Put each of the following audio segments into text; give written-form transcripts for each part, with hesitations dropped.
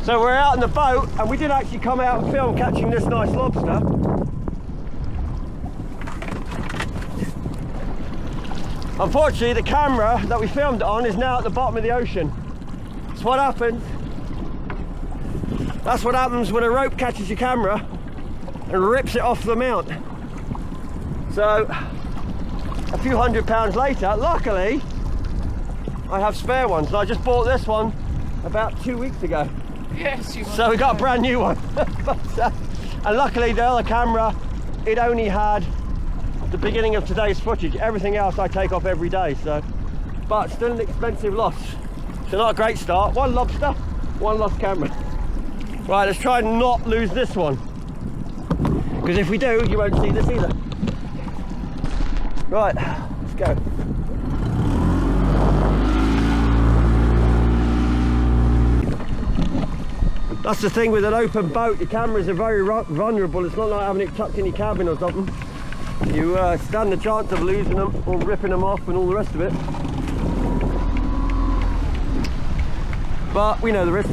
So we're out in the boat, and we did actually come out and film catching this nice lobster. Unfortunately, the camera that we filmed it on is now at the bottom of the ocean. That's what happens. That's what happens when a rope catches your camera and rips it off the mount. So, a few £100 later, luckily, I have spare ones. And I just bought this one about 2 weeks ago. Yes, you So we got a brand new one. And luckily, the other camera, it only had the beginning of today's footage. Everything else I take off every day, so. But still an expensive loss. So not a great start. One lobster, one lost camera. Right, let's try and not lose this one. Because if we do, you won't see this either. Right, let's go. That's the thing with an open boat, your cameras are very vulnerable. It's not like having it tucked in your cabin or something. You stand the chance of losing them or ripping them off and all the rest of it. But we know the risks.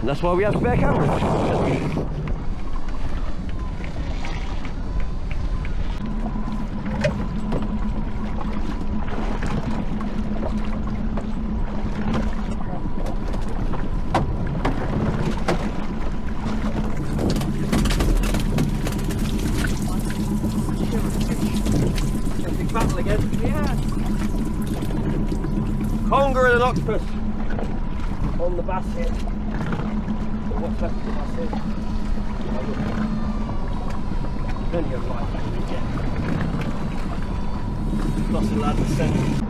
And that's why we have spare cameras. Battle again. Yeah. Conger and an octopus on the bass here. Or what's left of the bass here. Plenty of life actually. Lots of lads descending.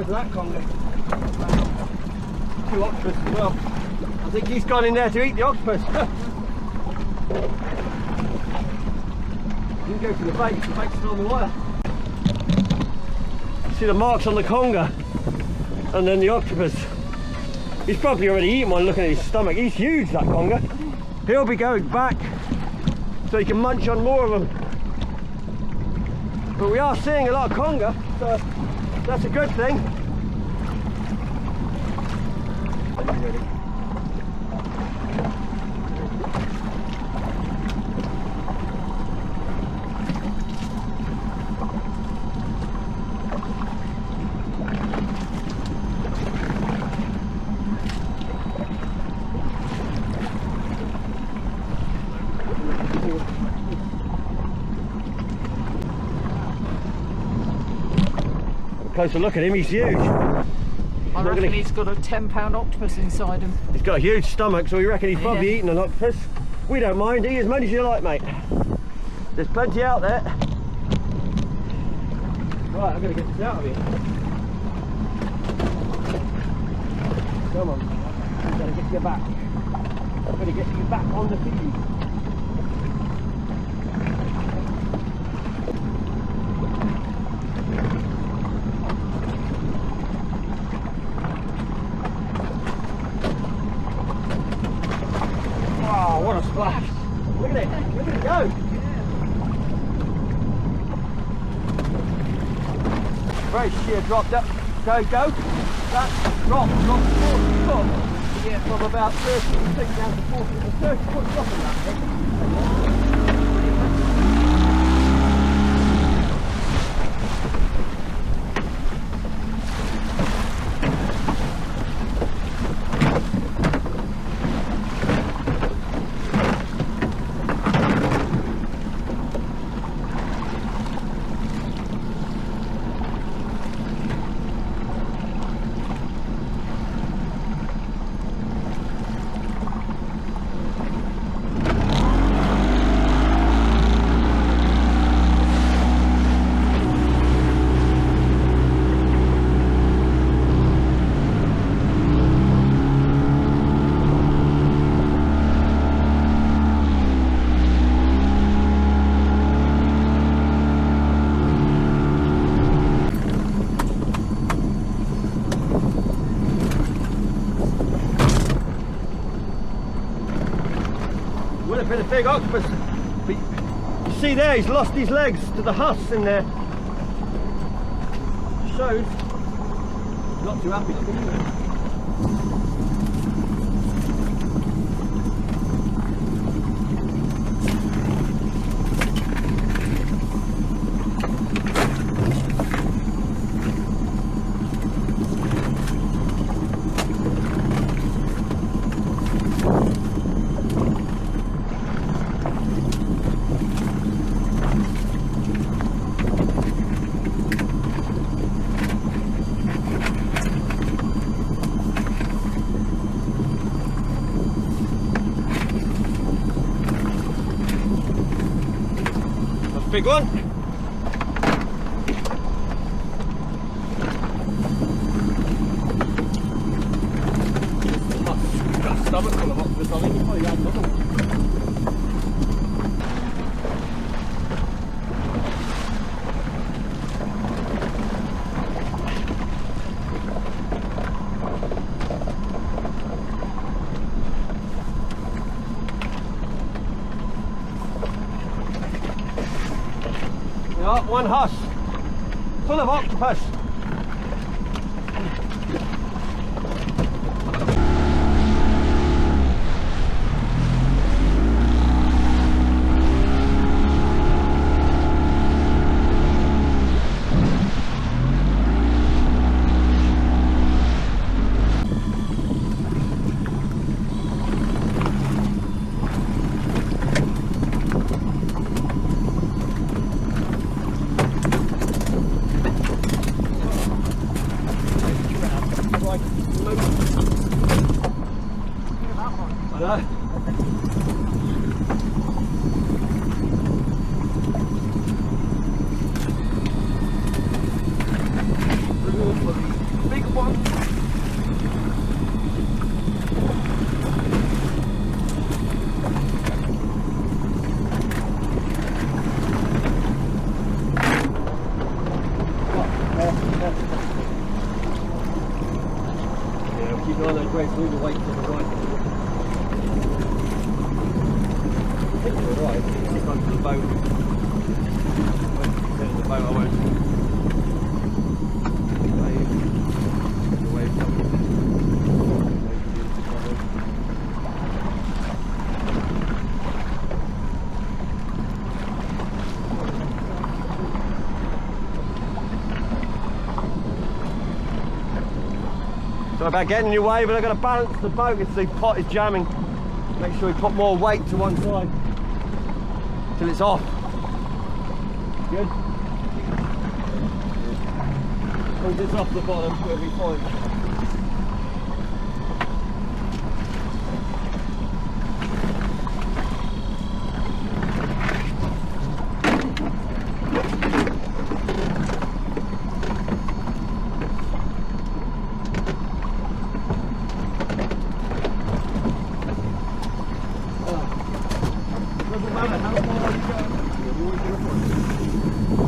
That conger. Two octopus as well. I think he's gone in there to eat the octopus. Didn't go to the bait's still on the wire. See the marks on the conger and then the octopus. He's probably already eaten one looking at his stomach. He's huge, that conger. He'll be going back so he can munch on more of them. But we are seeing a lot of conger, so that's a good thing. Closer look at him, he's huge. I reckon he's got a 10-pound octopus inside him. He's got a huge stomach, so we reckon he's probably eaten an octopus. We don't mind, eat as many as you like, mate. There's plenty out there. Right, I'm going to get this out of here. Come on, I'm going to get you back. I'm going to get you back on the feed. Very sheer drop. Go. That drop 40 foot. Yeah. From about 30 feet down to 40. A 30 foot drop in that thing. Would have been a big octopus, but you see there, he's lost his legs to the husks in there. Shows he's not too happy to be there. Big one. Got a stomach full of octopus, I think you probably had another one. One husk full of octopus. Big one. Yeah, keep on that great blue weight to the right. I think you're right. Stick onto the boat. There's the boat, I won't. So about getting in your way, but I've got to balance the boat if the pot is jamming. Make sure we put more weight to one side till it's off. Good. Once it's off the bottom, we'll be fine.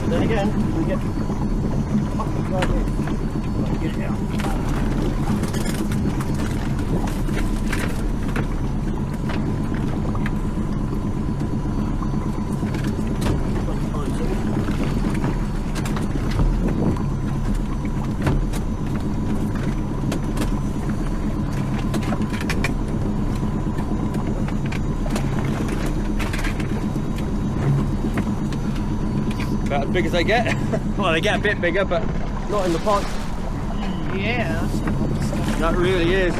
Then again, we get right in. Get it out. as big as they get. Well, they get a bit bigger, but not in the pot. Yeah, that's a monster. That really is.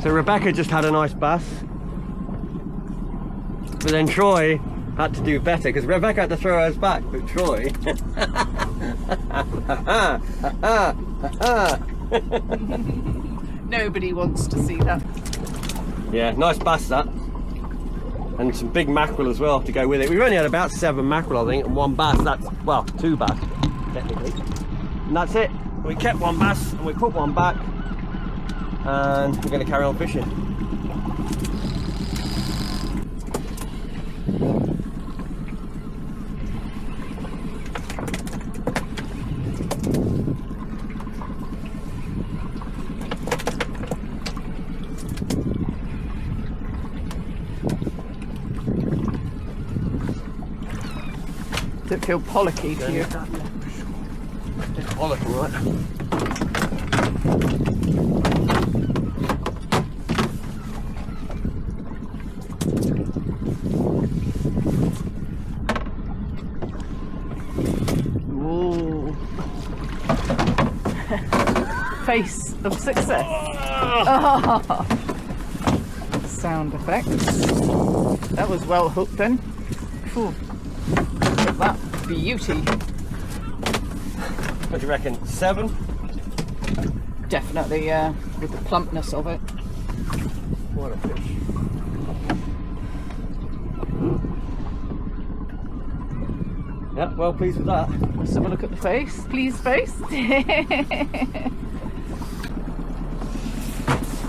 So Rebecca just had a nice bass, but then Troy had to do better because Rebecca had to throw hers back, but Troy Nobody wants to see that. yeah, nice bass that, and some big mackerel as well to go with it. We've only had about 7 mackerel I think, and 1 bass. That's, well, 2 bass technically, and that's it. We kept 1 bass and we put 1 back, and we're going to carry on fishing. Does it feel pollacky to you? It's pollack, all right. Ooh. Face of success. Oh. Sound effects. That was well hooked then. Phew. Look at that beauty. What do you reckon? 7? Definitely, with the plumpness of it. What a fish. Yeah, well pleased with that. Let's have a look at the face. Please, face.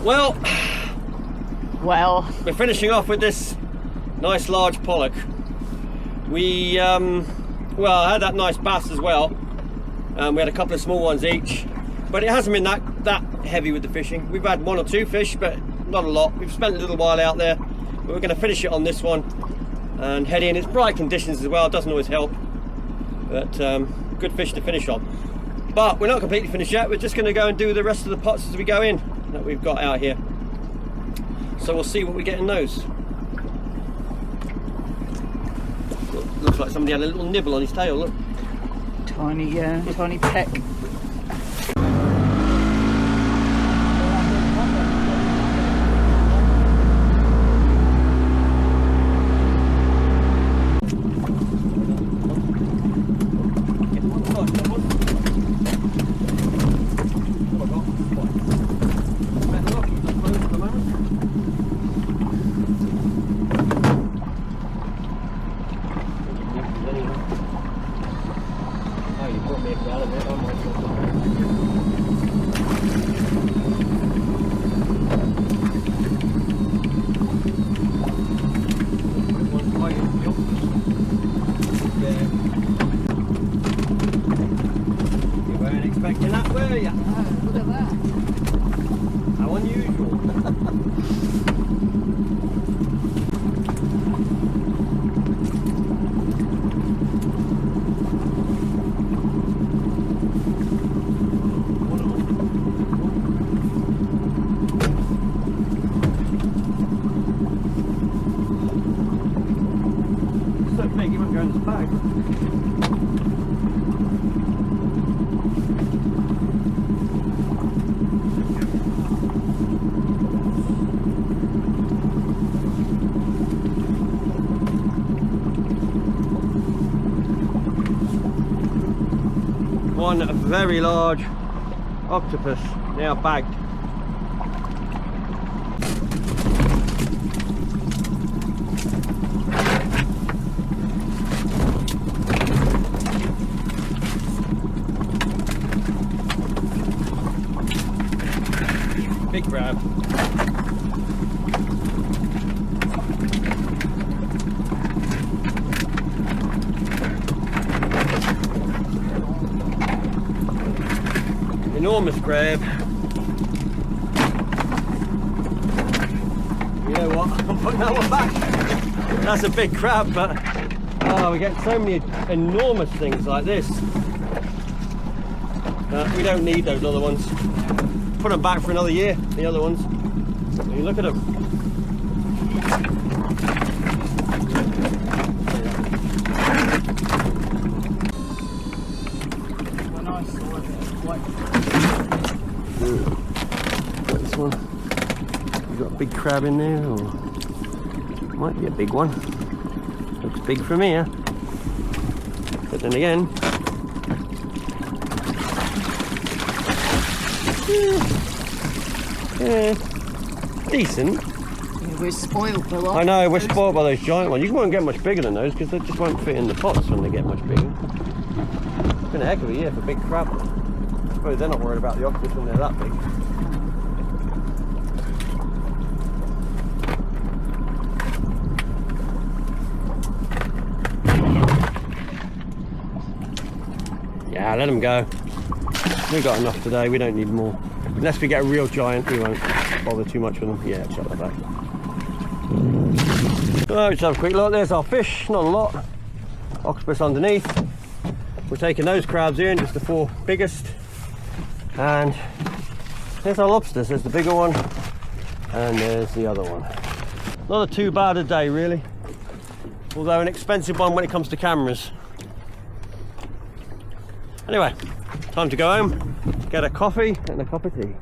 Well, Well, we're finishing off with this nice large pollock. We, well, I had that nice bass as well. We had a couple of small ones each, but it hasn't been that heavy with the fishing. We've had 1 or 2 fish, but not a lot. We've spent a little while out there, but we're going to finish it on this one and head in. It's bright conditions as well, it doesn't always help, but good fish to finish on. But we're not completely finished yet. We're just going to go and do the rest of the pots as we go in that we've got out here. So we'll see what we get in those. Looks like somebody had a little nibble on his tail, look. tiny peck. Expecting that, were you? Oh, look at that. How unusual. So big, you won't go in this bag. One very large octopus now bagged. big crab. Enormous crab. You know what? I'm putting that one back. That's a big crab, but oh, we get so many enormous things like this. We don't need those other ones. Put them back for another year, the other ones. You look at them. This one. You got a big crab in there, or might be a big one. Looks big from here. But then again, yeah, decent. Yeah, we're spoiled for life. I know, we're spoiled by those giant ones. You won't get much bigger than those because they just won't fit in the pots when they get much bigger. It's been a heck of a year for big crab. I suppose they're not worried about the octopus when they're that big. Yeah, let them go. We've got enough today, we don't need more. Unless we get a real giant, we won't bother too much with them. Yeah, shut that back. Right, let's have a quick look. There's our fish, not a lot. Octopus underneath. We're taking those crabs in, just the 4 biggest. And there's our lobsters. There's the bigger one, and there's the other one. Not too bad a day, really. Although an expensive one when it comes to cameras. Anyway, time to go home, get a coffee and a cup of tea.